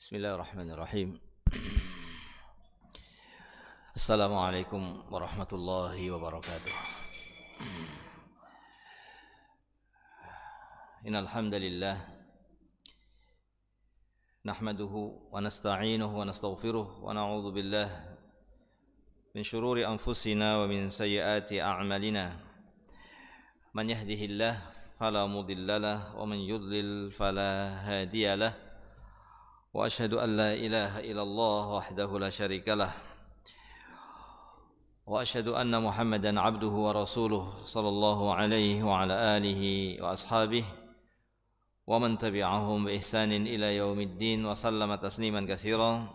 Bismillahirrahmanirrahim. Assalamualaikum warahmatullahi wabarakatuh. Innal hamdalillah nahmaduhu wa nasta'inuhu wa nastaghfiruh wa na'udzu billahi min shururi anfusina wa min sayyiati a'malina. Man yahdihillahu fala mudilla lahu wa man yudlil fala hadiya lahu. Wa asyhadu an la ilaha illallah wahdahu la syarika lah. Wa asyhadu anna Muhammadan abduhu wa rasuluh sallallahu alaihi wa ala alihi wa ashabihi wa man tabi'ahum bi ihsanin ila yaumiddin wa sallama tasliman katsiran.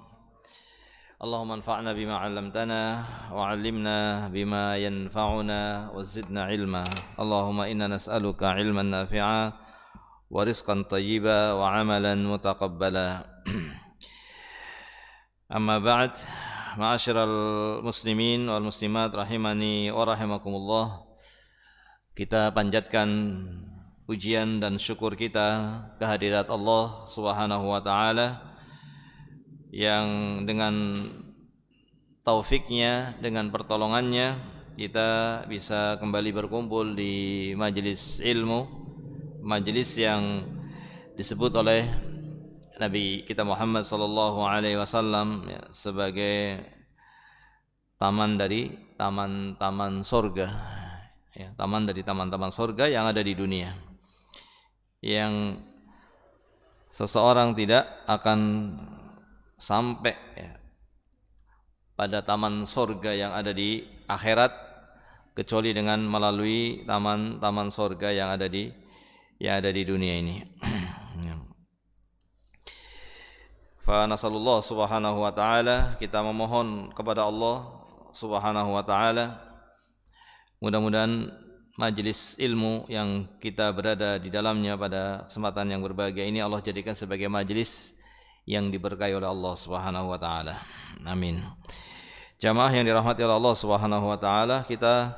Allahumma anfa'na bima 'allamtana wa 'allimna bima yanfa'una wa zidna 'ilma. Allahumma inna nas'aluka 'ilman nafi'a wa rizqan thayyiba wa 'amalan mutaqabbala. Amma ba'd, ma'asyiral muslimin wal muslimat rahimani wa rahimakumullah. Kita panjatkan pujian dan syukur kita kehadirat Allah Subhanahu wa taala yang dengan taufiknya, dengan pertolongannya kita bisa kembali berkumpul di majelis ilmu, majelis yang disebut oleh Nabi kita Muhammad sallallahu alaihi wasallam sebagai taman dari taman-taman surga, ya, taman dari taman-taman surga yang ada di dunia, yang seseorang tidak akan sampai pada taman surga yang ada di akhirat kecuali dengan melalui taman-taman surga yang ada di dunia ini. Fa nasallallahu subhanahu wa ta'ala, kita memohon kepada Allah subhanahu wa ta'ala, mudah-mudahan majelis ilmu yang kita berada di dalamnya pada kesempatan yang berbahagia ini Allah jadikan sebagai majelis yang diberkahi oleh Allah subhanahu wa ta'ala. Amin. Jamaah yang dirahmati oleh Allah subhanahu wa ta'ala, kita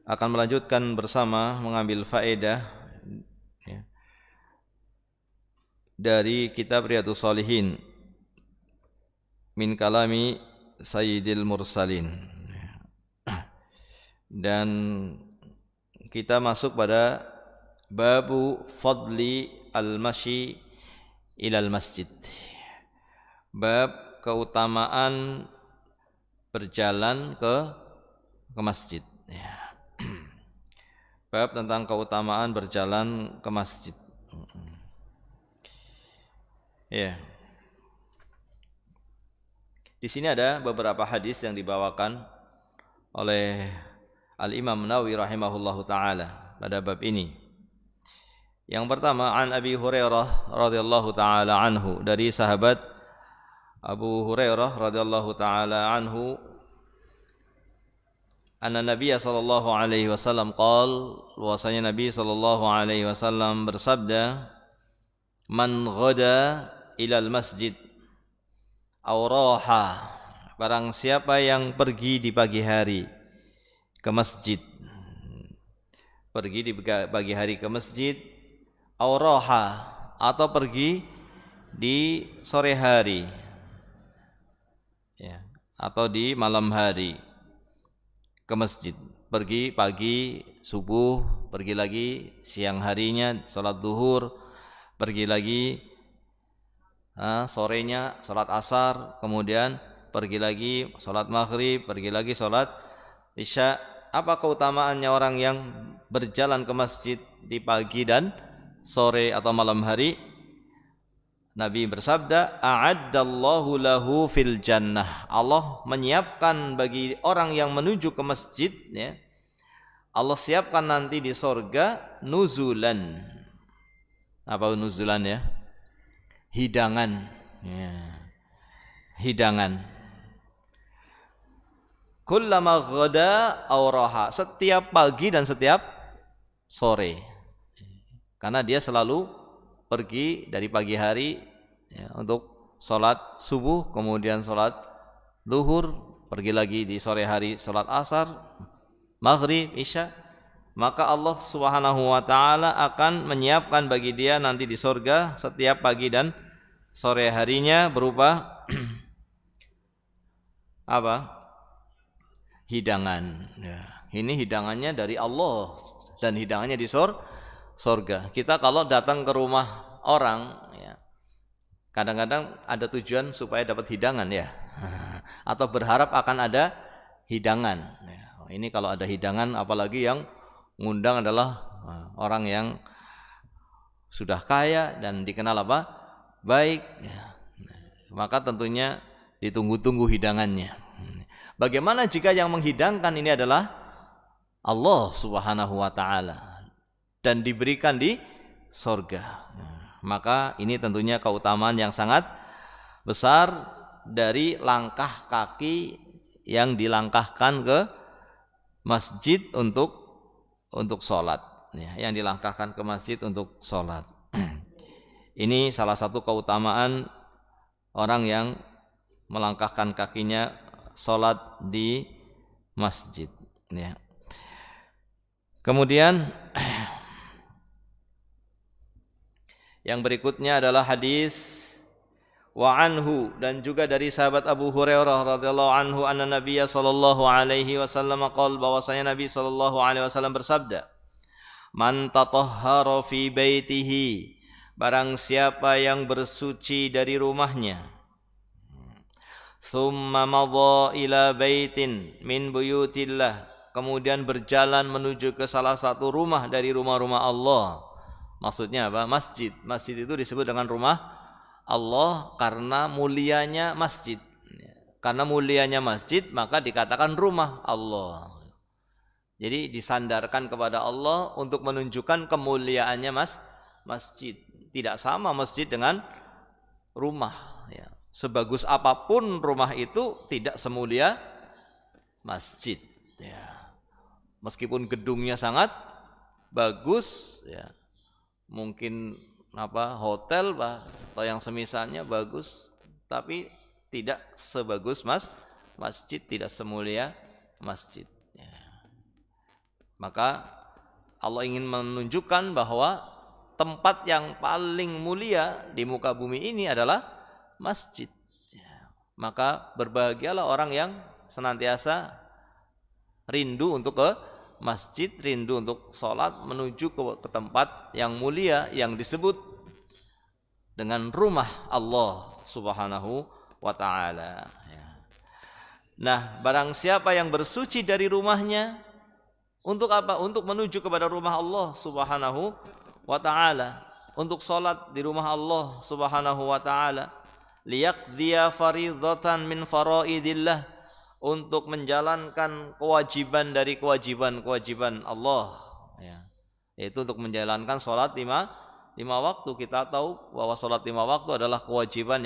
akan melanjutkan bersama mengambil faedah dari kitab Riyadhus Shalihin min kalami Sayyidil Mursalin, dan kita masuk pada babu fadli al-masyi ilal masjid, bab keutamaan berjalan ke masjid, bab tentang keutamaan berjalan ke masjid. Ya. Di sini ada beberapa hadis yang dibawakan oleh Al-Imam Nawawi rahimahullahu taala pada bab ini. Yang pertama, an Abi Hurairah radhiyallahu taala anhu, dari sahabat Abu Hurairah radhiyallahu taala anhu, anna Nabiya sallallahu alaihi wasallam qala, bahwasanya Nabi sallallahu alaihi wasallam bersabda, man ghada ilal masjid aw raha, barang siapa yang pergi di pagi hari ke masjid, pergi di pagi hari ke masjid, aw raha, atau pergi di sore hari, ya, atau di malam hari ke masjid, pergi pagi subuh, pergi lagi siang harinya salat zuhur, pergi lagi sorenya salat asar, kemudian pergi lagi salat maghrib, pergi lagi salat isya. Apa keutamaannya orang yang berjalan ke masjid di pagi dan sore atau malam hari? Nabi bersabda, a'addallahu lahu fil jannah, Allah menyiapkan bagi orang yang menuju ke masjid, ya, Allah siapkan nanti di sorga nuzulan. Apa nuzulan, ya? Hidangan, ya. Hidangan. Kullama ghada aw raha, setiap pagi dan setiap sore. Karena dia selalu pergi dari pagi hari, ya, untuk salat subuh, kemudian salat zuhur, pergi lagi di sore hari salat asar, maghrib, isya. Maka Allah Subhanahu wa taala akan menyiapkan bagi dia nanti di surga setiap pagi dan sore harinya berupa apa? Hidangan. Ya. Ini hidangannya dari Allah dan hidangannya di sorga. Kita kalau datang ke rumah orang, ya, kadang-kadang ada tujuan supaya dapat hidangan ya, atau berharap akan ada hidangan. Ya. Ini kalau ada hidangan, apalagi yang ngundang adalah orang yang sudah kaya dan dikenal apa? Baik. Ya. Maka tentunya ditunggu-tunggu hidangannya. Bagaimana jika yang menghidangkan ini adalah Allah Subhanahu wa taala dan diberikan di surga? Maka ini tentunya keutamaan yang sangat besar dari langkah kaki yang dilangkahkan ke masjid untuk sholat, ya, yang dilangkahkan ke masjid untuk sholat. Ini salah satu keutamaan orang yang melangkahkan kakinya sholat di masjid, ya. Kemudian yang berikutnya adalah hadis wa anhu, dan juga dari sahabat Abu Hurairah radhiyallahu anhu, anna Nabiyya sallallahu alaihi wasallam qala, bahwasanya Nabi sallallahu alaihi wasallam bersabda, man tatahhara fi baitihi, barang siapa yang bersuci dari rumahnya, thumma madha ila baitin min buyutillah, kemudian berjalan menuju ke salah satu rumah dari rumah-rumah Allah. Maksudnya apa? Masjid. Masjid itu disebut dengan rumah Allah karena mulianya masjid. Karena mulianya masjid maka dikatakan rumah Allah. Jadi disandarkan kepada Allah untuk menunjukkan kemuliaannya masjid. Tidak sama masjid dengan rumah, ya. Sebagus apapun rumah itu tidak semulia masjid, ya. Meskipun gedungnya sangat bagus, ya, mungkin hotel atau yang semisalnya bagus, tapi tidak sebagus masjid, tidak semulia masjid, ya. Maka Allah ingin menunjukkan bahwa tempat yang paling mulia di muka bumi ini adalah masjid, ya. Maka berbahagialah orang yang senantiasa rindu untuk ke masjid, rindu untuk sholat, menuju ke tempat yang mulia yang disebut dengan rumah Allah Subhanahu wa ta'ala, ya. Nah, barang siapa yang bersuci dari rumahnya, untuk apa? Untuk menuju kepada rumah Allah Subhanahu wa ta'ala, untuk sholat di rumah Allah Subhanahu wa ta'ala, liyaqdiya faridatan min faraidillah, untuk menjalankan kewajiban dari kewajiban Allah, ya. Yaitu untuk menjalankan sholat lima waktu. Kita tahu bahwa sholat 5 waktu adalah kewajiban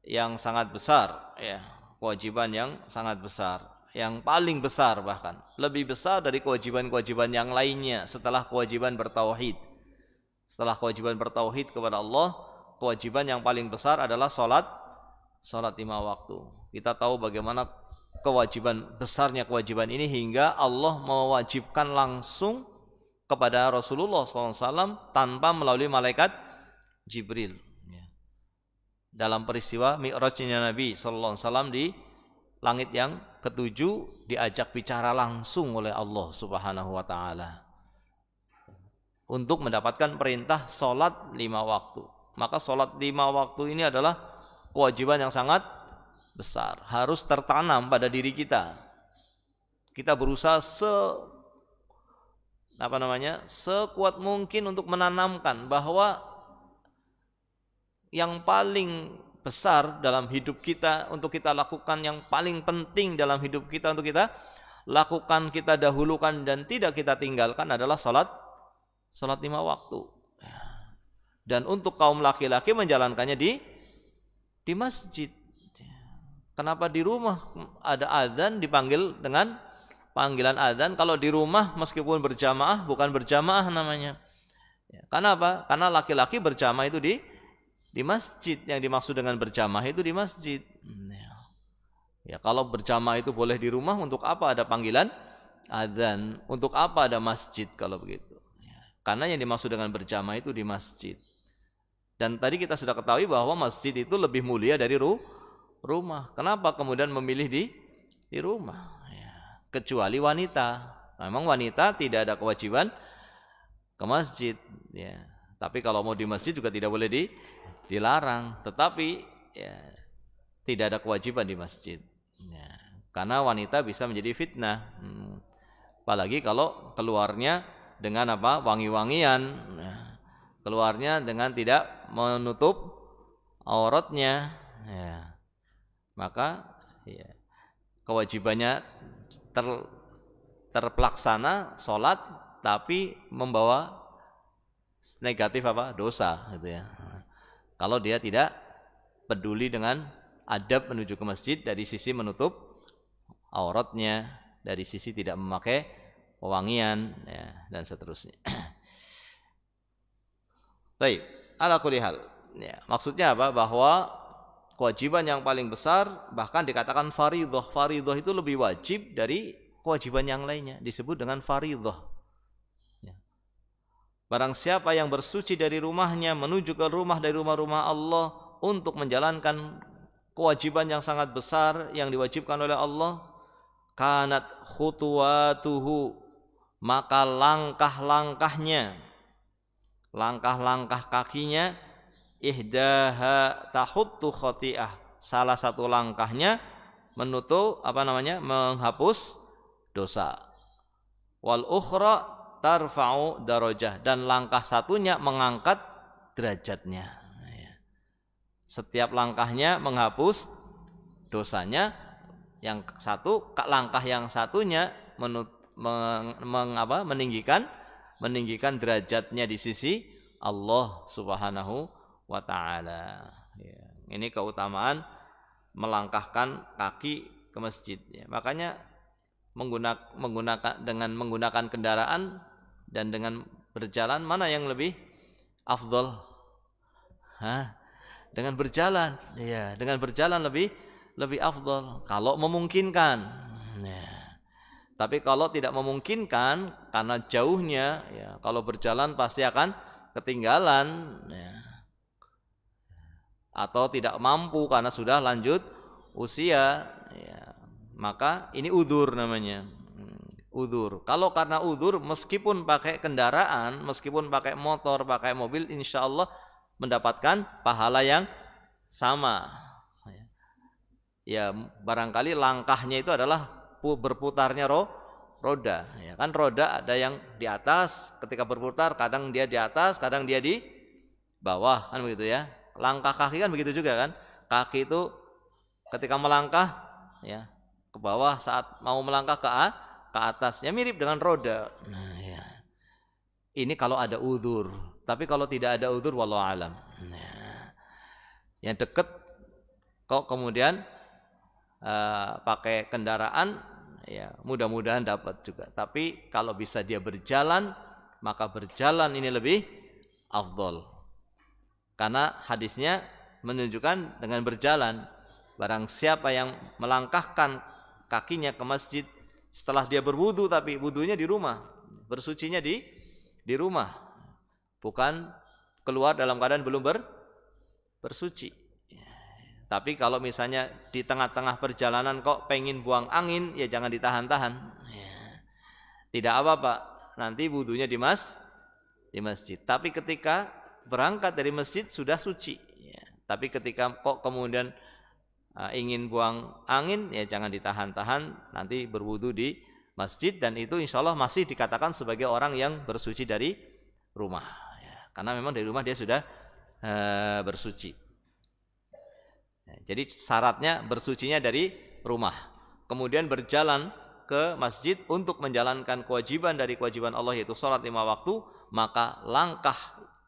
yang sangat besar, ya. Kewajiban yang sangat besar, yang paling besar, bahkan lebih besar dari kewajiban-kewajiban yang lainnya setelah kewajiban bertauhid. Setelah kewajiban bertauhid kepada Allah, kewajiban yang paling besar adalah sholat 5 waktu. Kita tahu bagaimana besarnya kewajiban ini hingga Allah mewajibkan langsung kepada Rasulullah SAW tanpa melalui malaikat Jibril, ya. Dalam peristiwa Mi'rajnya Nabi SAW di langit yang ketujuh, diajak bicara langsung oleh Allah Subhanahu wa ta'ala untuk mendapatkan perintah sholat 5 waktu. Maka sholat 5 waktu ini adalah kewajiban yang sangat besar, harus tertanam pada diri kita. Kita berusaha sekuat mungkin untuk menanamkan bahwa yang paling besar dalam hidup kita untuk kita lakukan, yang paling penting dalam hidup kita untuk kita lakukan, kita dahulukan dan tidak kita tinggalkan adalah sholat 5 waktu. Dan untuk kaum laki-laki menjalankannya di masjid. Kenapa di rumah ada azan dipanggil dengan panggilan azan, kalau di rumah meskipun berjamaah bukan berjamaah namanya? Karena apa? Karena laki-laki berjamaah itu di masjid. Yang dimaksud dengan berjamaah itu di masjid. Ya, kalau berjamaah itu boleh di rumah, untuk apa ada panggilan azan? Untuk apa ada masjid kalau begitu? Karena yang dimaksud dengan berjamaah itu di masjid. Dan tadi kita sudah ketahui bahwa masjid itu lebih mulia dari rumah. Kenapa kemudian memilih di rumah? Ya, kecuali wanita. Memang wanita tidak ada kewajiban ke masjid. Ya. Tapi kalau mau di masjid juga tidak boleh dilarang. Tetapi ya, tidak ada kewajiban di masjid. Ya. Karena wanita bisa menjadi fitnah. Apalagi kalau keluarnya dengan apa? Wangi-wangian. Ya. Keluarnya dengan tidak menutup auratnya, ya. Maka ya, kewajibannya terpelaksana sholat, tapi membawa negatif apa? Dosa, gitu ya. Kalau dia tidak peduli dengan adab menuju ke masjid dari sisi menutup auratnya, dari sisi tidak memakai pewangian, ya, dan seterusnya. Baik, ala kulli hal. Ya, maksudnya apa? Bahwa kewajiban yang paling besar bahkan dikatakan fardhah. Fardhah itu lebih wajib dari kewajiban yang lainnya, disebut dengan fardhah. Ya. Barang siapa yang bersuci dari rumahnya menuju ke rumah dari rumah-rumah Allah untuk menjalankan kewajiban yang sangat besar yang diwajibkan oleh Allah, kanat khutuwatuhu, maka langkah-langkah kakinya ihdaha tahuttu khati'ah, salah satu langkahnya menghapus dosa, wal ukhra tarfa'u darajah, dan langkah satunya mengangkat derajatnya. Setiap langkahnya menghapus dosanya, yang satu langkah yang satunya meninggikan derajatnya di sisi Allah Subhanahu wa taala. Ya, ini keutamaan melangkahkan kaki ke masjid, ya. Makanya menggunakan kendaraan dan dengan berjalan, mana yang lebih afdal? Dengan berjalan, ya, dengan berjalan lebih afdal kalau memungkinkan. Ya. Tapi kalau tidak memungkinkan karena jauhnya, ya, kalau berjalan pasti akan ketinggalan, ya. Atau tidak mampu karena sudah lanjut usia, ya. Maka ini udzur namanya. Udzur. Kalau karena udzur, meskipun pakai kendaraan, meskipun pakai motor, pakai mobil, insya Allah mendapatkan pahala yang sama. Ya, barangkali langkahnya itu adalah berputarnya roda, ya kan, roda ada yang di atas, ketika berputar kadang dia di atas, kadang dia di bawah, kan begitu ya. Langkah kaki kan begitu juga kan, kaki itu ketika melangkah, ya, ke bawah, saat mau melangkah ke atas, ya mirip dengan roda. Nah, ya. Ini kalau ada udzur, tapi kalau tidak ada udzur wallahu alam. Nah, yang deket kok kemudian pakai kendaraan, ya mudah-mudahan dapat juga. Tapi kalau bisa dia berjalan, maka berjalan ini lebih afdol. Karena hadisnya menunjukkan dengan berjalan, barang siapa yang melangkahkan kakinya ke masjid setelah dia berwudu, tapi wudunya di rumah, bersucinya di rumah, bukan keluar dalam keadaan belum bersuci. Tapi kalau misalnya di tengah-tengah perjalanan kok pengen buang angin, ya jangan ditahan-tahan. Ya. Tidak apa-apa, nanti wudunya di masjid. Tapi ketika berangkat dari masjid sudah suci. Ya. Tapi ketika kok kemudian ingin buang angin, ya jangan ditahan-tahan, nanti berwudu di masjid, dan itu insya Allah masih dikatakan sebagai orang yang bersuci dari rumah. Ya. Karena memang dari rumah dia sudah bersuci. Jadi syaratnya bersucinya dari rumah, kemudian berjalan ke masjid untuk menjalankan kewajiban dari kewajiban Allah, yaitu sholat 5 waktu, maka langkah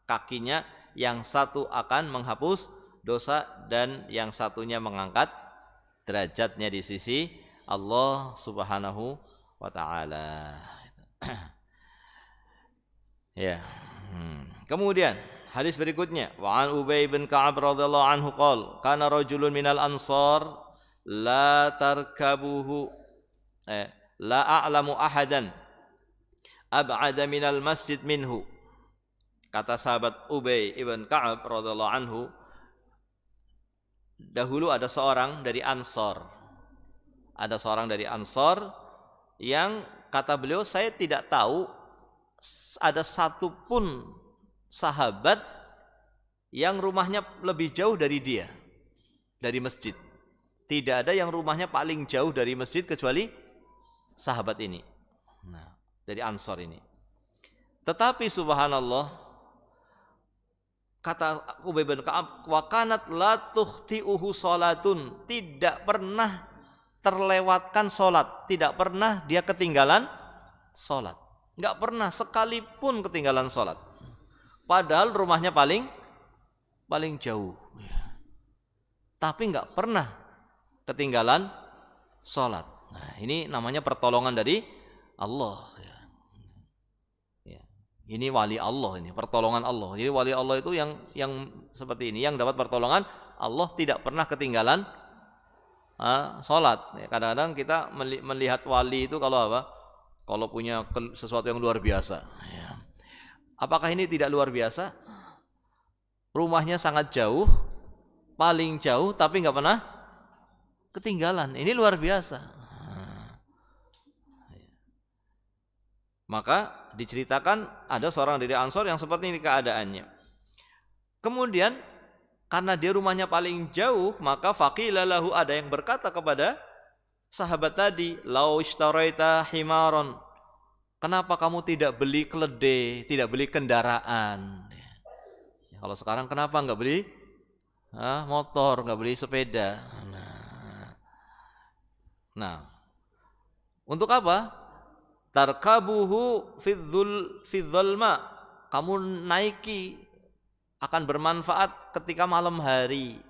kakinya yang satu akan menghapus dosa dan yang satunya mengangkat derajatnya di sisi Allah Subhanahu wa taala. Ya. Kemudian hadis berikutnya, wa an Ubay bin Ka'ab radhiyallahu anhu qala kana rajulun minal ansar la tarkabuhu la a'lamu ahadan ab'ada minal masjid minhu Kata sahabat Ubay ibn Ka'ab radhiyallahu anhu, dahulu ada seorang dari Ansor. Ada seorang dari Ansor yang kata beliau, saya tidak tahu ada satupun sahabat yang rumahnya lebih jauh dari dia, dari masjid. Tidak ada yang rumahnya paling jauh dari masjid kecuali sahabat ini. Nah, dari Ansor ini. Tetapi subhanallah, kata Ubay bin Ka'ab, wa kanat la tukhti'uhu salatun, tidak pernah terlewatkan salat, tidak pernah dia ketinggalan salat. Enggak pernah sekalipun ketinggalan salat. Padahal rumahnya paling jauh. Tapi enggak pernah ketinggalan salat. Nah, ini namanya pertolongan dari Allah. Ini wali Allah, ini pertolongan Allah. Jadi wali Allah itu yang seperti ini, yang dapat pertolongan Allah, tidak pernah ketinggalan salat. Kadang-kadang kita melihat wali itu kalau apa? Kalau punya sesuatu yang luar biasa. Apakah ini tidak luar biasa? Rumahnya sangat jauh, paling jauh, tapi nggak pernah ketinggalan. Ini luar biasa. Maka diceritakan ada seorang dari Ansor yang seperti ini keadaannya. Kemudian karena dia rumahnya paling jauh, maka faqila lahu, ada yang berkata kepada sahabat tadi, lau ishtaraita himaron, kenapa kamu tidak beli keledai, tidak beli kendaraan? Ya, kalau sekarang kenapa enggak beli motor, enggak beli sepeda? Nah, untuk apa? Tarkabuhu fidzulma, kamu naiki, akan bermanfaat ketika malam hari.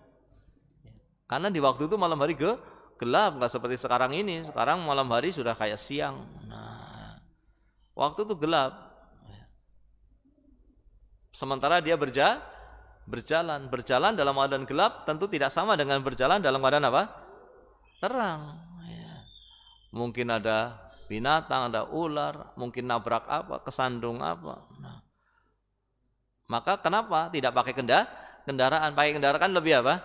Karena di waktu itu malam hari gelap, nggak seperti sekarang ini. Sekarang malam hari sudah kayak siang. Nah, waktu itu gelap. Sementara dia berjalan dalam keadaan gelap, tentu tidak sama dengan berjalan dalam keadaan apa? Terang. Mungkin ada binatang, ada ular, mungkin nabrak apa, kesandung apa. Nah, maka kenapa tidak pakai kendaraan? Pakai kendaraan kan lebih apa?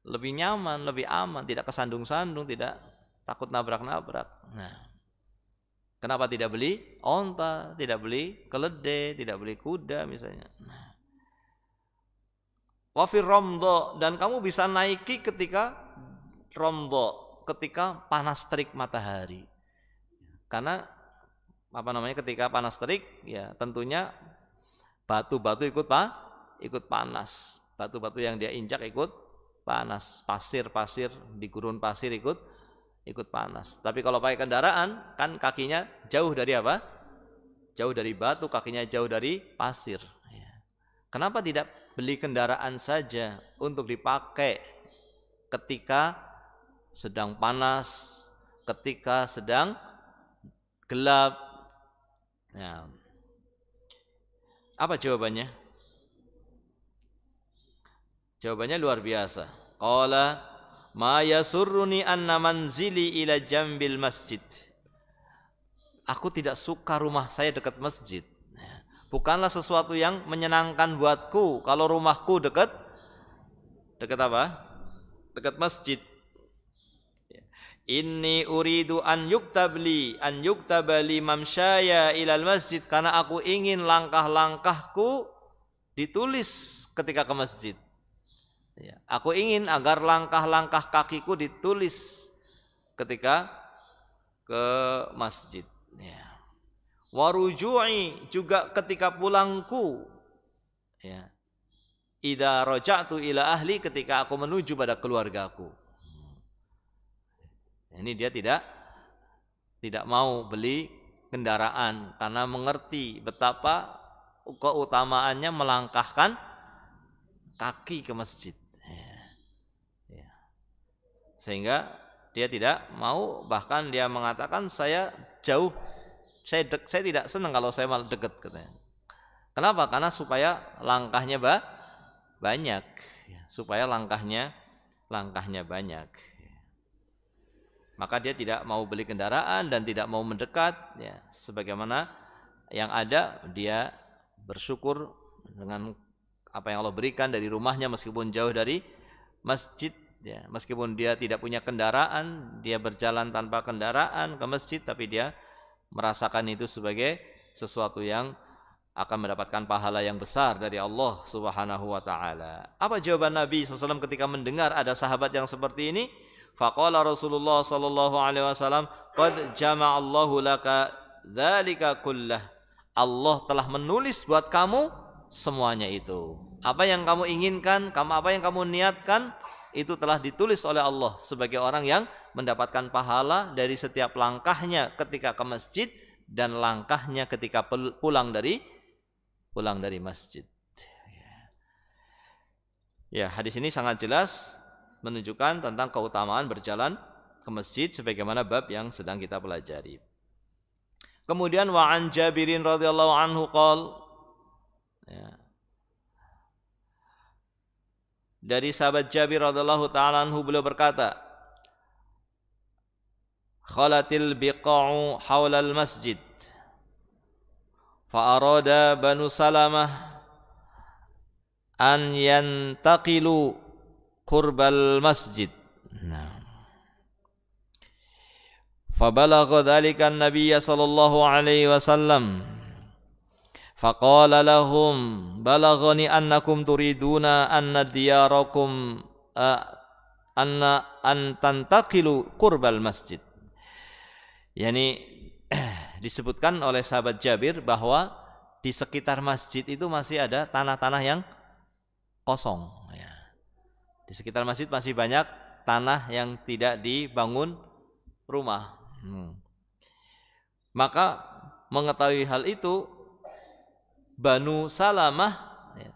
Lebih nyaman, lebih aman, tidak kesandung-sandung, tidak takut nabrak-nabrak. Nah, kenapa tidak beli onta, tidak beli keledai, tidak beli kuda misalnya? Nah, wafir romdo, dan kamu bisa naiki ketika romdo, ketika panas terik matahari. Karena ketika panas terik, ya tentunya batu-batu ikut panas. Batu-batu yang dia injak ikut panas. Pasir-pasir di gurun pasir ikut panas. Tapi kalau pakai kendaraan, kan kakinya jauh dari apa? Jauh dari batu, kakinya jauh dari pasir. Kenapa tidak beli kendaraan saja untuk dipakai ketika sedang panas, ketika sedang gelap? Nah, apa jawabannya? Jawabannya luar biasa. Qala ma yasurruni anna manzili ila jambil masjid. Aku tidak suka rumah saya dekat masjid. Bukanlah sesuatu yang menyenangkan buatku kalau rumahku dekat apa? Dekat masjid. Inni uridu an yuktabali mamsyaya ilal masjid, karena aku ingin langkah-langkahku ditulis ketika ke masjid. Aku ingin agar langkah-langkah kakiku ditulis ketika ke masjid. Waruju'i, juga ketika pulangku. Idza raja'tu ila ahli, ketika aku menuju pada keluargaku. Ini dia tidak mau beli kendaraan karena mengerti betapa keutamaannya melangkahkan kaki ke masjid. Sehingga dia tidak mau, bahkan dia mengatakan saya tidak senang kalau saya malah dekat, katanya. Kenapa? Karena supaya langkahnya banyak, supaya langkahnya banyak. Maka dia tidak mau beli kendaraan dan tidak mau mendekat, sebagaimana yang ada dia bersyukur dengan apa yang Allah berikan dari rumahnya meskipun jauh dari masjid, ya, meskipun dia tidak punya kendaraan, dia berjalan tanpa kendaraan ke masjid, tapi dia merasakan itu sebagai sesuatu yang akan mendapatkan pahala yang besar dari Allah Subhanahu wa taala. Apa jawaban Nabi SAW ketika mendengar ada sahabat yang seperti ini? Faqala Rasulullah sallallahu alaihi wasallam, "Qad jama'allahu laka dzalika kullah." Allah telah menulis buat kamu semuanya itu. Apa yang kamu inginkan, apa yang kamu niatkan, itu telah ditulis oleh Allah sebagai orang yang mendapatkan pahala dari setiap langkahnya ketika ke masjid dan langkahnya ketika pulang dari masjid. Ya, hadis ini sangat jelas menunjukkan tentang keutamaan berjalan ke masjid sebagaimana bab yang sedang kita pelajari. Kemudian wa an Jabirin radhiyallahu anhu qol, ya, dari sahabat Jabir radhiyallahu taala anhu beliau berkata, khalatil biqa'u haulal masjid fa arada Banu Salamah an yantaqilu qurbal masjid. Nah, fabalagha dzalika an-nabiy sallallahu alaihi wasallam faqala lahum balaghani annakum turiduna anna diyarakum anna an tantaqilu qurbal masjid. Yani disebutkan oleh sahabat Jabir bahwa di sekitar masjid itu masih ada tanah-tanah yang kosong, ya. Di sekitar masjid masih banyak tanah yang tidak dibangun rumah. Maka mengetahui hal itu, Banu Salamah, ya,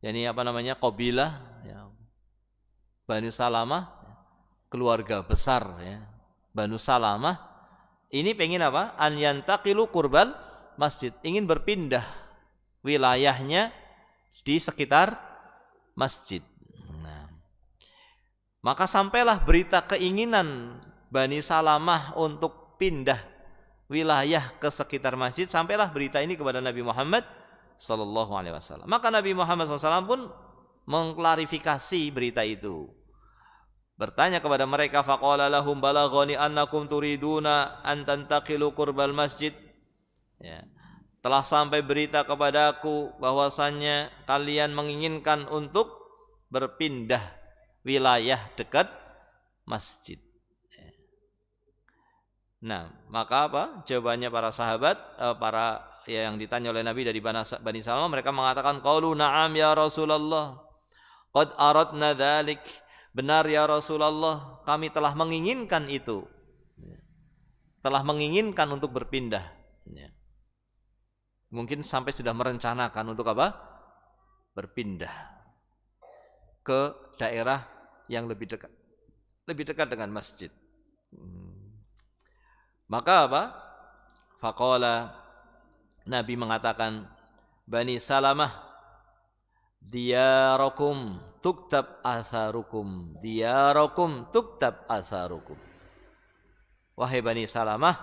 yani kabilah, ya, Banu Salamah, keluarga besar, ya, Banu Salamah, ini pengen apa? An yantaqilu qurbal masjid, ingin berpindah wilayahnya di sekitar masjid. Maka sampailah berita keinginan Bani Salamah untuk pindah wilayah ke sekitar masjid, sampailah berita ini kepada Nabi Muhammad sallallahu alaihi wasallam. Maka Nabi Muhammad SAW pun mengklarifikasi berita itu. Bertanya kepada mereka, faqala lahum balaghani annakum turiduna an tantaqilu qurbal masjid. Ya. Telah sampai berita kepadaku bahwasannya kalian menginginkan untuk berpindah wilayah dekat masjid. Nah, maka apa? Jawabannya para sahabat, yang ditanya oleh Nabi dari Bani Salamah, mereka mengatakan, qalu na'am ya Rasulullah, qad aradna dzalik. Benar ya Rasulullah, kami telah menginginkan itu. Telah menginginkan untuk berpindah. Mungkin sampai sudah merencanakan untuk apa? Berpindah ke daerah yang lebih dekat dengan masjid. Maka apa? Faqala, Nabi mengatakan, Bani Salamah, diyarakum tuktab atharukum, diyarakum tuktab atharukum. Wahai Bani Salamah,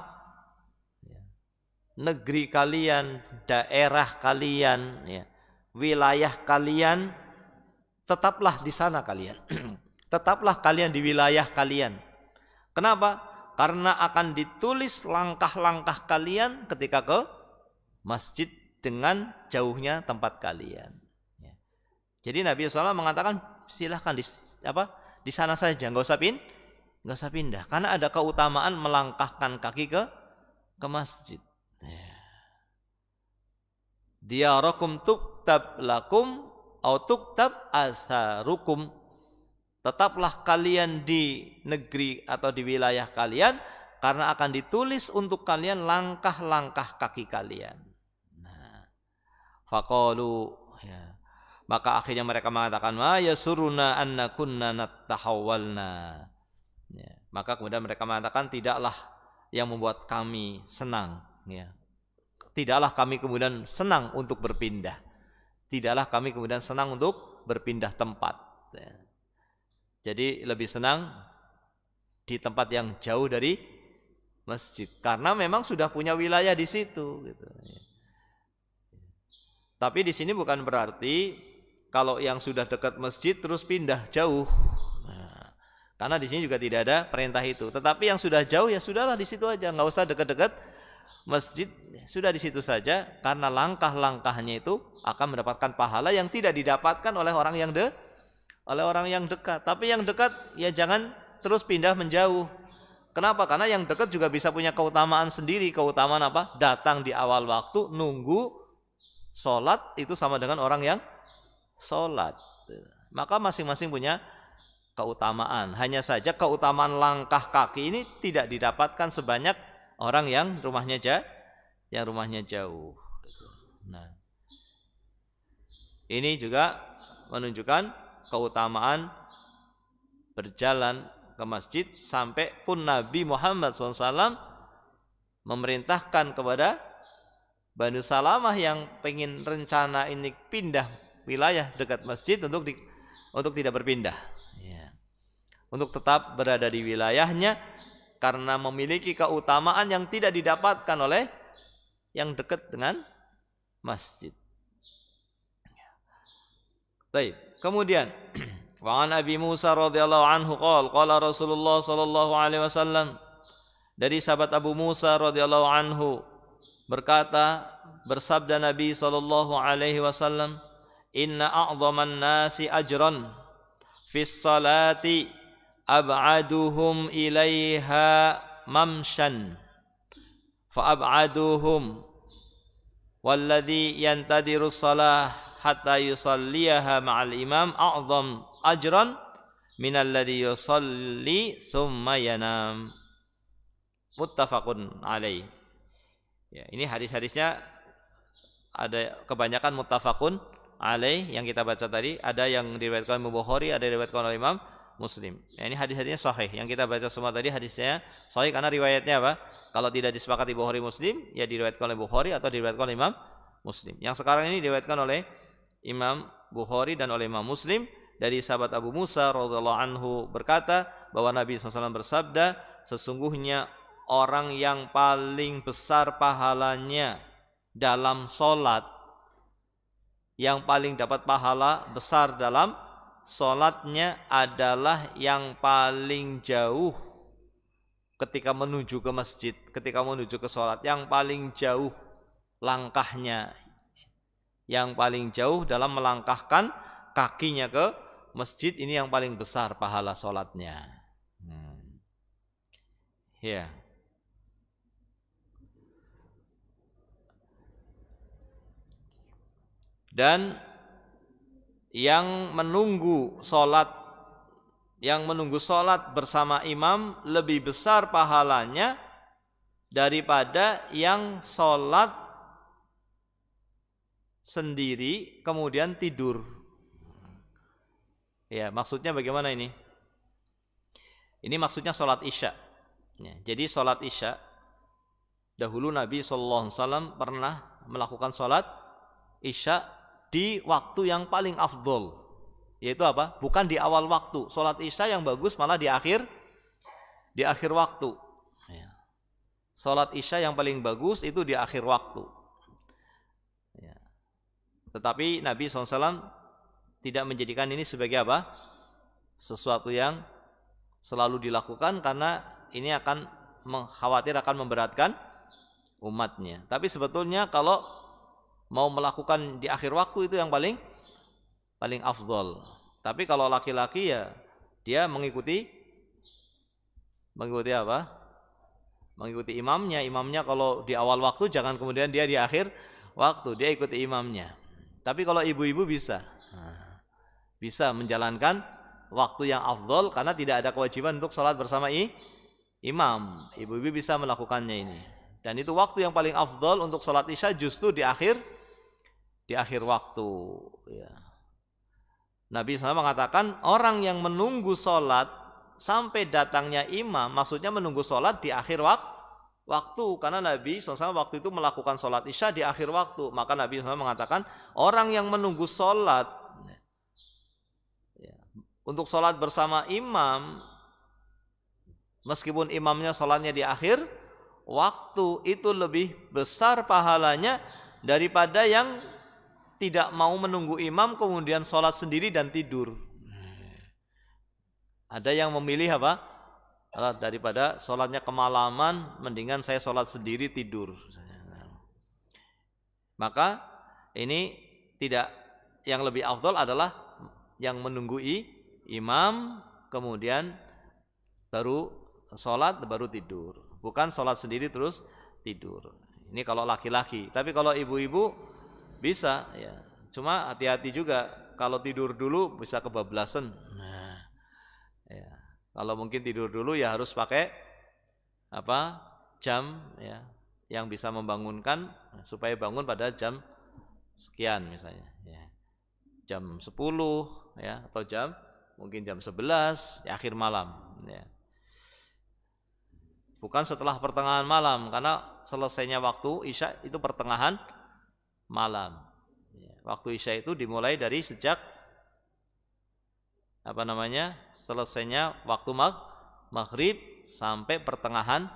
negeri kalian, daerah kalian, ya, wilayah kalian, tetaplah di sana kalian. Tetaplah kalian di wilayah kalian. Kenapa? Karena akan ditulis langkah-langkah kalian ketika ke masjid dengan jauhnya tempat kalian. Ya. Jadi Nabi SAW mengatakan silahkan di sana saja, nggak usah pindah, karena ada keutamaan melangkahkan kaki ke masjid. Ya. Diyarakum tuktab lakum au tuktab atharukum. Tetaplah kalian di negeri atau di wilayah kalian, karena akan ditulis untuk kalian langkah-langkah kaki kalian. Nah, faqalu, ya, maka akhirnya mereka mengatakan, ma yasuruna anna kunna nattahawalna. Ya, maka kemudian mereka mengatakan, tidaklah yang membuat kami senang, ya. Tidaklah kami kemudian senang untuk berpindah. Tidaklah kami kemudian senang untuk berpindah tempat. Ya. Jadi lebih senang di tempat yang jauh dari masjid, karena memang sudah punya wilayah di situ. Gitu. Tapi di sini bukan berarti kalau yang sudah dekat masjid terus pindah jauh. Nah, karena di sini juga tidak ada perintah itu. Tetapi yang sudah jauh ya sudahlah di situ aja, nggak usah dekat-dekat masjid, sudah di situ saja. Karena langkah-langkahnya itu akan mendapatkan pahala yang tidak didapatkan oleh orang yang dekat. Tapi yang dekat ya jangan terus pindah menjauh. Kenapa? Karena yang dekat juga bisa punya keutamaan sendiri. Keutamaan apa? Datang di awal waktu, nunggu sholat itu sama dengan orang yang sholat. Maka masing-masing punya keutamaan. Hanya saja keutamaan langkah kaki ini tidak didapatkan sebanyak orang yang rumahnya jauh. Nah, ini juga menunjukkan keutamaan berjalan ke masjid, sampai pun Nabi Muhammad SAW memerintahkan kepada Banu Salamah yang pengen rencana ini pindah wilayah dekat masjid untuk tidak berpindah, ya. Untuk tetap berada di wilayahnya karena memiliki keutamaan yang tidak didapatkan oleh yang dekat dengan masjid. Baik, kemudian wa an Abi Musa radhiyallahu anhu qala Rasulullah sallallahu alaihi wasallam, dari sahabat Abu Musa radhiyallahu anhu bersabda Nabi sallallahu alaihi wasallam, inna a'dhaman nasi ajran fis salati ab'aduhum ilaiha mamshan fa ab'aduhum walladhi yantadiru salah hatta yusalliyaha ma'al imam a'dham ajran minalladhi yusalli thumma yanam. Muttafaqun alaih. Ya, ini hadis-hadisnya ada kebanyakan muttafaqun alaih yang kita baca tadi, ada yang diriwayatkan Imam Bukhari, ada yang diriwayatkan oleh Imam Muslim. Ya, ini hadis-hadisnya sahih. Yang kita baca semua tadi hadisnya sahih karena riwayatnya apa? Kalau tidak disepakati Bukhari Muslim, ya diriwayatkan oleh Bukhari atau diriwayatkan oleh Imam Muslim. Yang sekarang ini diriwayatkan oleh Imam Bukhari dan oleh Imam Muslim dari sahabat Abu Musa radhiyallahu anhu berkata bahwa Nabi SAW bersabda, sesungguhnya orang yang paling besar pahalanya dalam sholat, yang paling dapat pahala besar dalam sholatnya adalah yang paling jauh ketika menuju ke masjid, ketika menuju ke sholat, yang paling jauh langkahnya, yang paling jauh dalam melangkahkan kakinya ke masjid, ini yang paling besar pahala sholatnya. Ya. Dan yang menunggu sholat bersama imam lebih besar pahalanya daripada yang sholat sendiri kemudian tidur. Ya, maksudnya bagaimana ini? Ini maksudnya sholat isya. Ya, jadi sholat isya, dahulu Nabi SAW pernah melakukan sholat isya di waktu yang paling afdol, yaitu apa? Bukan di awal waktu. Sholat isya yang bagus malah di akhir waktu. Ya. Sholat isya yang paling bagus itu di akhir waktu. Ya. Tetapi Nabi SAW tidak menjadikan ini sebagai apa? Sesuatu yang selalu dilakukan, karena ini akan memberatkan umatnya. Tapi sebetulnya kalau mau melakukan di akhir waktu itu yang paling afdol. Tapi kalau laki-laki ya dia mengikuti apa? Mengikuti imamnya. Imamnya kalau di awal waktu, jangan kemudian dia di akhir waktu, dia ikuti imamnya. Tapi kalau ibu-ibu bisa menjalankan waktu yang afdol karena tidak ada kewajiban untuk sholat bersama imam. Ibu-ibu bisa melakukannya ini. Dan itu waktu yang paling afdol untuk sholat isya justru di akhir waktu. Ya. Nabi SAW mengatakan orang yang menunggu sholat sampai datangnya imam, maksudnya menunggu sholat di akhir waktu, karena Nabi SAW waktu itu melakukan sholat isya di akhir waktu. Maka Nabi SAW mengatakan orang yang menunggu sholat untuk sholat bersama imam, meskipun imamnya sholatnya di akhir waktu, itu lebih besar pahalanya daripada yang tidak mau menunggu imam kemudian sholat sendiri dan tidur. Ada yang memilih apa? Daripada sholatnya kemalaman, mendingan saya sholat sendiri tidur. Maka ini tidak, yang lebih afdal adalah yang menunggu imam kemudian baru sholat baru tidur, bukan sholat sendiri terus tidur. Ini kalau laki-laki. Tapi kalau ibu-ibu bisa ya. Cuma hati-hati juga, kalau tidur dulu bisa kebablasan. Nah, ya. Kalau mungkin tidur dulu ya harus pakai jam ya, yang bisa membangunkan supaya bangun pada jam sekian misalnya ya. Jam 10 ya, atau mungkin jam 11 ya, akhir malam ya. Bukan setelah pertengahan malam, karena selesainya waktu Isya itu pertengahan malam. Waktu Isya itu dimulai dari sejak selesainya waktu maghrib sampai pertengahan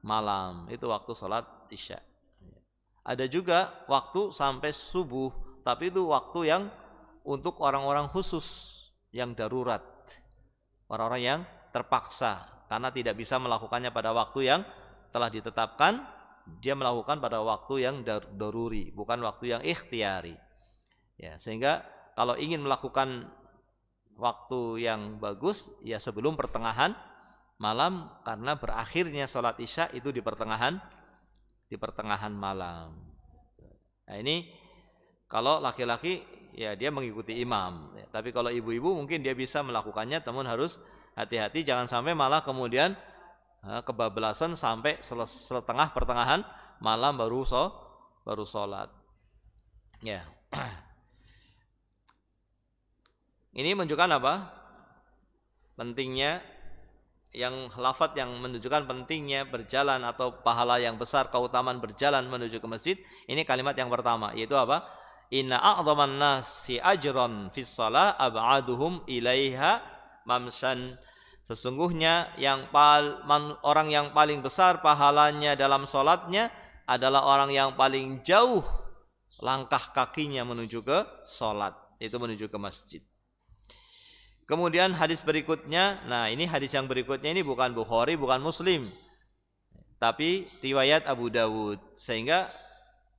malam. Itu waktu sholat Isya. Ada juga waktu sampai subuh, tapi itu waktu yang untuk orang-orang khusus yang darurat, orang-orang yang terpaksa karena tidak bisa melakukannya pada waktu yang telah ditetapkan, dia melakukan pada waktu yang daruri, bukan waktu yang ikhtiari. Ya, sehingga kalau ingin melakukan waktu yang bagus ya sebelum pertengahan malam, karena berakhirnya sholat Isya itu di pertengahan malam. Nah, ini kalau laki-laki ya dia mengikuti imam. Ya, tapi kalau ibu-ibu mungkin dia bisa melakukannya, namun harus hati-hati jangan sampai malah kemudian kebablasan sampai setengah pertengahan malam baru sholat. Ya. Ini menunjukkan apa? Pentingnya, yang lafadz yang menunjukkan pentingnya berjalan atau pahala yang besar, keutamaan berjalan menuju ke masjid. Ini kalimat yang pertama, yaitu apa? Inna a'dhaman nasi ajran fis shalah ab'aduhum ilaiha mamshan. Sesungguhnya orang yang paling besar pahalanya dalam sholatnya adalah orang yang paling jauh langkah kakinya menuju ke sholat, itu menuju ke masjid. Kemudian hadis berikutnya, nah ini hadis yang berikutnya ini bukan Bukhari, bukan Muslim, tapi riwayat Abu Dawud, sehingga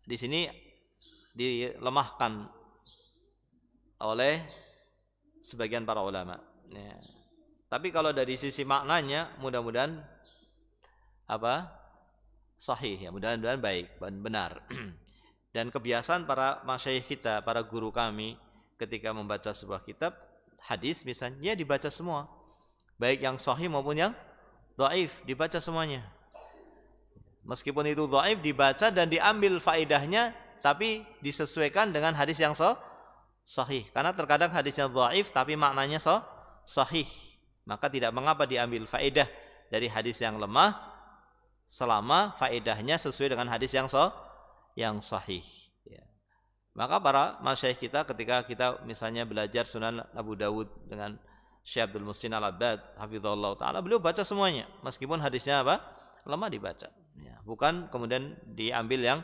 di sini dilemahkan oleh sebagian para ulama. Ya. Tapi kalau dari sisi maknanya mudah-mudahan sahih ya, mudah-mudahan baik dan benar. Dan kebiasaan para masyayikh kita, para guru kami ketika membaca sebuah kitab hadis misalnya, dibaca semua, baik yang sahih maupun yang dhaif, dibaca semuanya. Meskipun itu dhaif dibaca dan diambil faedahnya, tapi disesuaikan dengan hadis yang sahih. Karena terkadang hadisnya dhaif tapi maknanya sahih. Maka tidak mengapa diambil faedah dari hadis yang lemah selama faedahnya sesuai dengan hadis yang sahih. Ya. Maka para masyayikh kita ketika kita misalnya belajar Sunan Abu Dawud dengan Syekh Abdul Muhsin Al-Abbad hafizahullah taala, beliau baca semuanya meskipun hadisnya lemah dibaca. Ya. Bukan kemudian diambil yang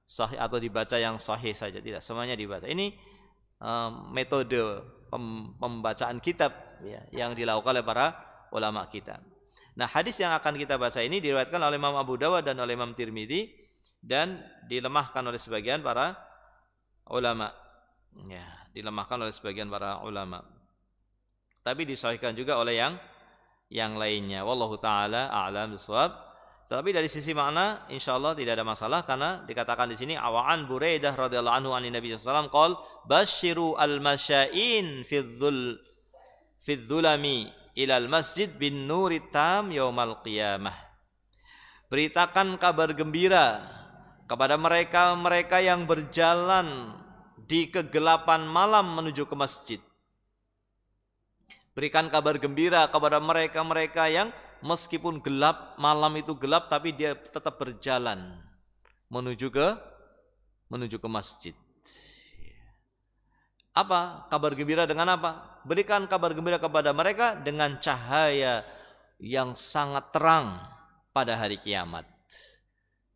sahih atau dibaca yang sahih saja, tidak, semuanya dibaca. Ini metode pembacaan kitab ya, yang dilakukan oleh para ulama kita. Nah, hadis yang akan kita baca ini diriwayatkan oleh Imam Abu Dawud dan oleh Imam Tirmidzi dan dilemahkan oleh sebagian para ulama. Ya, dilemahkan oleh sebagian para ulama. Tapi disahihkan juga oleh yang lainnya. Wallahu taala a'lam bishawab. Tapi dari sisi makna insyaallah tidak ada masalah, karena dikatakan di sini awaan Buraidah radhiyallahu anhu an Nabi sallallahu alaihi wasallam qol basyiru al-masyain fi dzulami ila al-masjid bin nuri tam yaumal qiyamah. Beritakan kabar gembira kepada mereka yang berjalan di kegelapan malam menuju ke masjid. Berikan kabar gembira kepada mereka yang meskipun gelap, malam itu gelap, tapi dia tetap berjalan menuju ke masjid. Apa kabar gembira dengan apa? Berikan kabar gembira kepada mereka dengan cahaya yang sangat terang pada hari kiamat.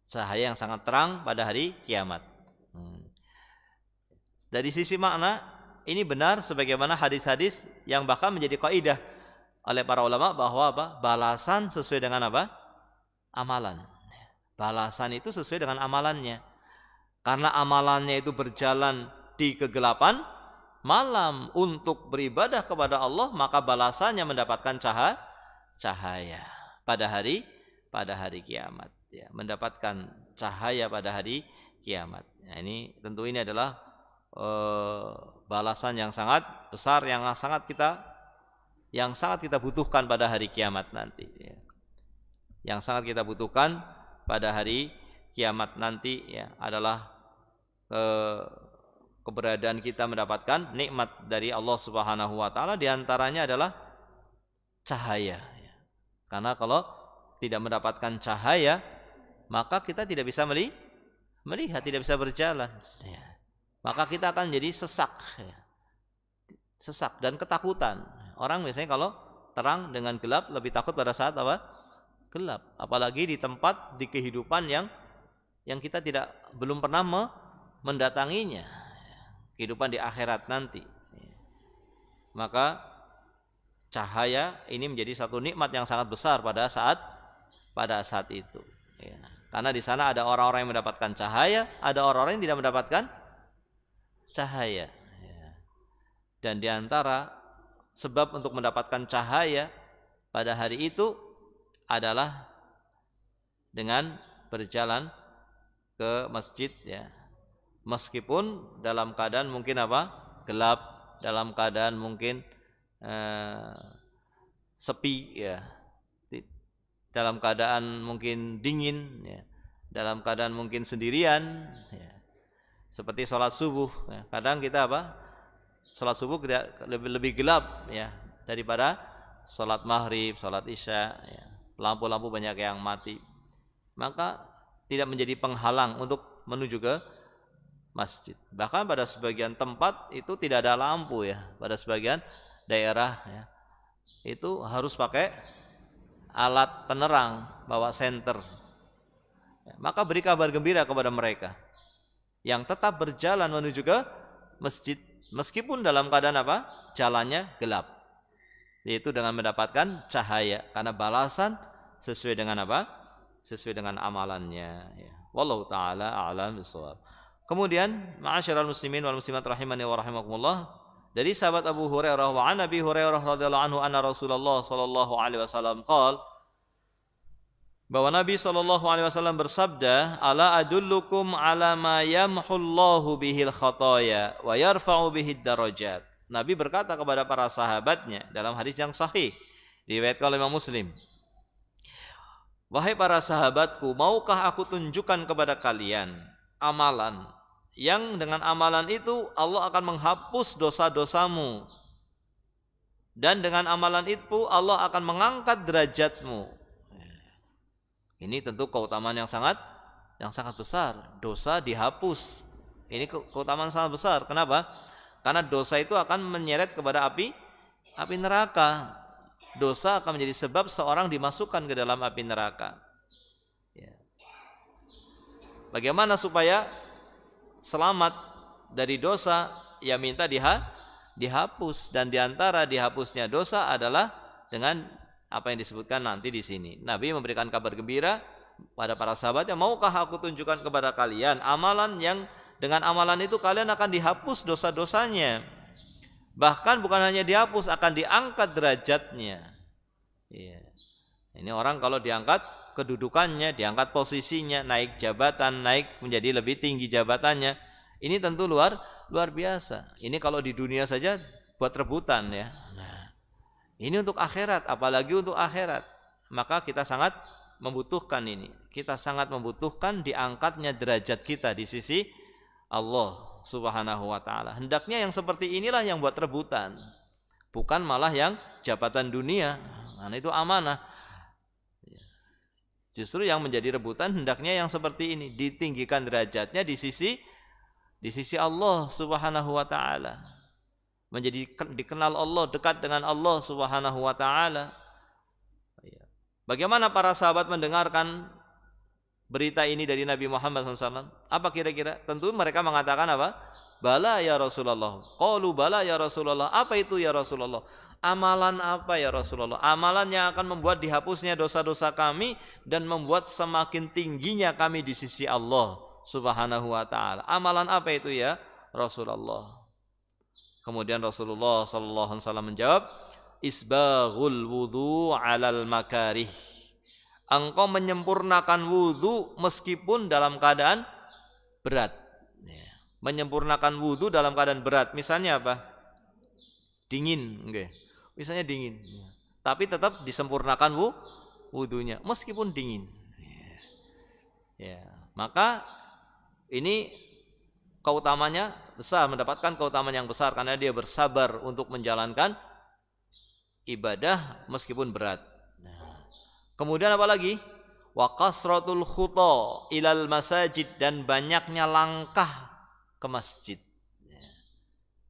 Cahaya yang sangat terang pada hari kiamat. Dari sisi makna ini benar sebagaimana hadis-hadis yang bahkan menjadi kaidah oleh para ulama bahwa apa? Balasan sesuai dengan apa? Amalan. Balasan itu sesuai dengan amalannya. Karena amalannya itu berjalan di kegelapan malam untuk beribadah kepada Allah, maka balasannya mendapatkan cahaya pada hari kiamat, ya, mendapatkan cahaya pada hari kiamat. Nah, ini tentu ini adalah balasan yang sangat besar yang sangat kita butuhkan pada hari kiamat nanti, ya. Yang sangat kita butuhkan pada hari kiamat nanti, ya, adalah keberadaan kita mendapatkan nikmat dari Allah Subhanahu wa taala, di antaranya adalah cahaya, ya. Karena kalau tidak mendapatkan cahaya, maka kita tidak bisa melihat, tidak bisa berjalan, ya. Maka kita akan jadi sesak, ya. Sesak dan ketakutan. Orang biasanya kalau terang dengan gelap lebih takut pada saat apa? Gelap. Apalagi di tempat, di kehidupan yang kita belum pernah mendatanginya, kehidupan di akhirat nanti. Maka cahaya ini menjadi satu nikmat yang sangat besar pada saat itu, ya. Karena di sana ada orang-orang yang mendapatkan cahaya, ada orang-orang yang tidak mendapatkan cahaya, ya. Dan di antara sebab untuk mendapatkan cahaya pada hari itu adalah dengan berjalan ke masjid, ya. Meskipun dalam keadaan mungkin apa? Gelap, dalam keadaan mungkin sepi, ya. Dalam keadaan mungkin dingin, ya. Dalam keadaan mungkin sendirian, ya. Seperti sholat subuh, ya. Kadang kita apa? Sholat subuh lebih gelap, ya, daripada sholat maghrib, sholat isya, ya. Lampu-lampu banyak yang mati, maka tidak menjadi penghalang untuk menuju ke masjid. Bahkan pada sebagian tempat itu tidak ada lampu, ya. Pada sebagian daerah, ya, itu harus pakai alat penerang, bawa senter, ya. Maka beri kabar gembira kepada mereka yang tetap berjalan menuju ke masjid meskipun dalam keadaan apa? Jalannya gelap, yaitu dengan mendapatkan cahaya, karena balasan sesuai dengan apa? Sesuai dengan amalannya, ya. Wallahu taala a'lam bishawab. Kemudian ma'asyiral muslimin wal muslimat rahimani wa rahimakumullah, dari sahabat Abu Hurairah wa an Abi Hurairah radhiyallahu anhu anna Rasulullah sallallahu alaihi wasallam qala, bahwa Nabi sallallahu alaihi wasallam bersabda, ala adullukum ala ma yamhullahu bihil khataya wa yarfa'u bihid darajat. Nabi berkata kepada para sahabatnya dalam hadis yang sahih diriwayatkan oleh Imam Muslim, wahai para sahabatku, maukah aku tunjukkan kepada kalian amalan yang dengan amalan itu Allah akan menghapus dosa-dosamu, dan dengan amalan itu Allah akan mengangkat derajatmu. Ini tentu keutamaan yang sangat besar. Dosa dihapus. Ini keutamaan sangat besar. Kenapa? Karena dosa itu akan menyeret kepada api neraka. Dosa akan menjadi sebab seorang dimasukkan ke dalam api neraka, ya. Bagaimana supaya selamat dari dosa? Ya minta dihapus, dan diantara dihapusnya dosa adalah dengan apa yang disebutkan nanti di sini. Nabi memberikan kabar gembira pada para sahabatnya, maukah aku tunjukkan kepada kalian amalan yang dengan amalan itu kalian akan dihapus dosa-dosanya. Bahkan bukan hanya dihapus, akan diangkat derajatnya, ya. Ini orang kalau diangkat kedudukannya, diangkat posisinya, naik jabatan, naik menjadi lebih tinggi jabatannya, ini tentu luar biasa. Ini kalau di dunia saja buat rebutan, ya. Nah, ini untuk akhirat, apalagi untuk akhirat. Maka kita sangat membutuhkan ini. Kita sangat membutuhkan diangkatnya derajat kita di sisi Allah Subhanahu wa taala. Hendaknya yang seperti inilah yang buat rebutan, bukan malah yang jabatan dunia. Nah, itu amanah. Justru yang menjadi rebutan hendaknya yang seperti ini, ditinggikan derajatnya di sisi Allah Subhanahu wa taala. Menjadi dikenal Allah, dekat dengan Allah Subhanahu wa taala. Bagaimana para sahabat mendengarkan berita ini dari Nabi Muhammad SAW? Apa kira-kira? Tentu mereka mengatakan apa? Bala ya Rasulullah. Qalu bala ya Rasulullah. Apa itu ya Rasulullah? Amalan apa ya Rasulullah? Amalan yang akan membuat dihapusnya dosa-dosa kami dan membuat semakin tingginya kami di sisi Allah Subhanahu wa taala. Amalan apa itu ya Rasulullah? Kemudian Rasulullah sallallahu alaihi wasallam menjawab, isbaghul wudu 'alal makarih. Engkau menyempurnakan wudu meskipun dalam keadaan berat. Menyempurnakan wudu dalam keadaan berat. Misalnya apa? Dingin, okay. Misalnya dingin. Tapi tetap disempurnakan wudunya meskipun dingin. Ya, maka ini keutamanya besar, mendapatkan keutamaan yang besar karena dia bersabar untuk menjalankan ibadah meskipun berat. Kemudian apa lagi? Wa kasratul khuta ilal masajid, dan banyaknya langkah ke masjid.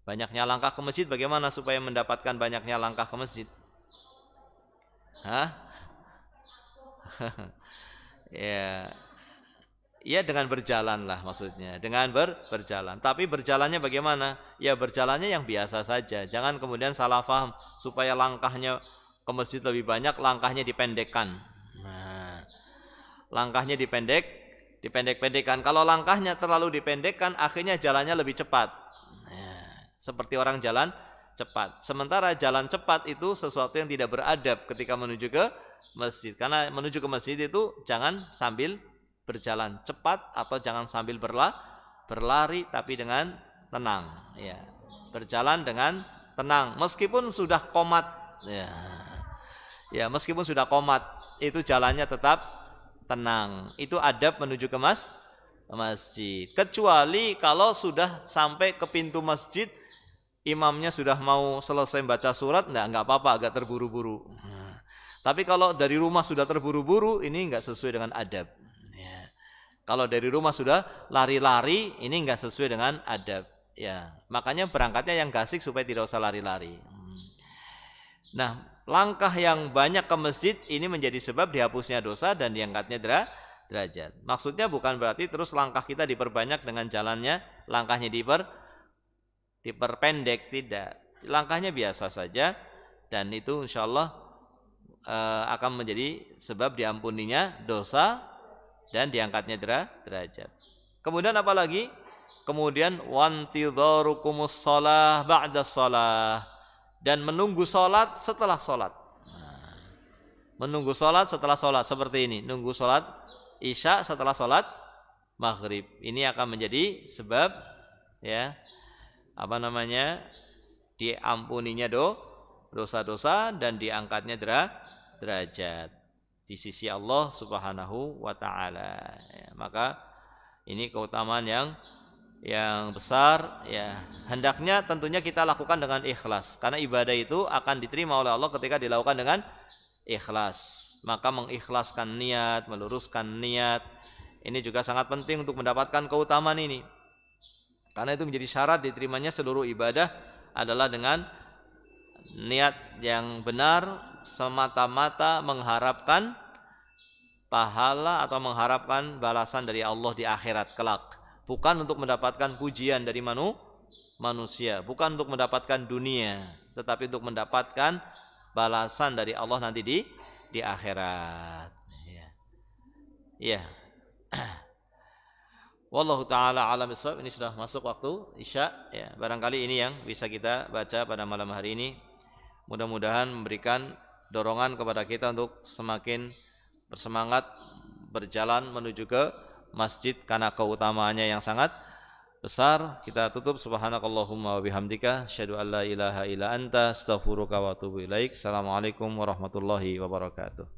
Banyaknya langkah ke masjid, bagaimana supaya mendapatkan banyaknya langkah ke masjid? Hah? Ya dengan berjalan lah maksudnya, dengan berjalan. Tapi berjalannya bagaimana? Ya berjalannya yang biasa saja. Jangan kemudian salah paham supaya langkahnya ke masjid lebih banyak, langkahnya dipendekkan. Nah, langkahnya dipendek-pendekkan. Kalau langkahnya terlalu dipendekkan, akhirnya jalannya lebih cepat. Nah, seperti orang jalan cepat. Sementara jalan cepat itu sesuatu yang tidak beradab ketika menuju ke masjid. Karena menuju ke masjid itu jangan sambil berjalan cepat atau jangan sambil berlari, tapi dengan tenang. Ya, berjalan dengan tenang. Meskipun sudah qomat, ya meskipun sudah qomat, itu jalannya tetap tenang. Itu adab menuju ke masjid. Kecuali kalau sudah sampai ke pintu masjid, imamnya sudah mau selesai baca surat, nggak apa-apa, agak terburu-buru. Tapi kalau dari rumah sudah terburu-buru, ini nggak sesuai dengan adab. Kalau dari rumah sudah lari-lari, ini nggak sesuai dengan adab. Ya, makanya berangkatnya yang gasik supaya tidak usah lari-lari. Nah, langkah yang banyak ke masjid ini menjadi sebab dihapusnya dosa dan diangkatnya derajat. Maksudnya bukan berarti terus langkah kita diperbanyak dengan jalannya, langkahnya diperpendek, tidak. Langkahnya biasa saja, dan itu insya Allah akan menjadi sebab diampuninya dosa dan diangkatnya derajat. Kemudian apa lagi? Kemudian wantidharukumus shalah ba'da shalah, dan menunggu salat setelah salat. Menunggu salat setelah salat seperti ini, nunggu salat Isya setelah salat Maghrib. Ini akan menjadi sebab diampuninya dosa-dosa dan diangkatnya derajat di sisi Allah Subhanahu wa taala. Ya, maka ini keutamaan yang besar, ya. Hendaknya tentunya kita lakukan dengan ikhlas, karena ibadah itu akan diterima oleh Allah ketika dilakukan dengan ikhlas. Maka mengikhlaskan niat, meluruskan niat, ini juga sangat penting untuk mendapatkan keutamaan ini. Karena itu menjadi syarat diterimanya seluruh ibadah adalah dengan niat yang benar, semata-mata mengharapkan pahala atau mengharapkan balasan dari Allah di akhirat kelak, bukan untuk mendapatkan pujian dari manusia, bukan untuk mendapatkan dunia, tetapi untuk mendapatkan balasan dari Allah nanti di akhirat. Ya. Wallahu taala alam bissawab. Ini sudah masuk waktu Isya, ya. Barangkali ini yang bisa kita baca pada malam hari ini. Mudah-mudahan memberikan dorongan kepada kita untuk semakin bersemangat berjalan menuju ke masjid karena keutamaannya yang sangat besar. Kita tutup, subhanakallahumma wa bihamdika asyhadu an la ilaha illa anta astaghfiruka wa atubu ilaik. Assalamualaikum warahmatullahi wabarakatuh.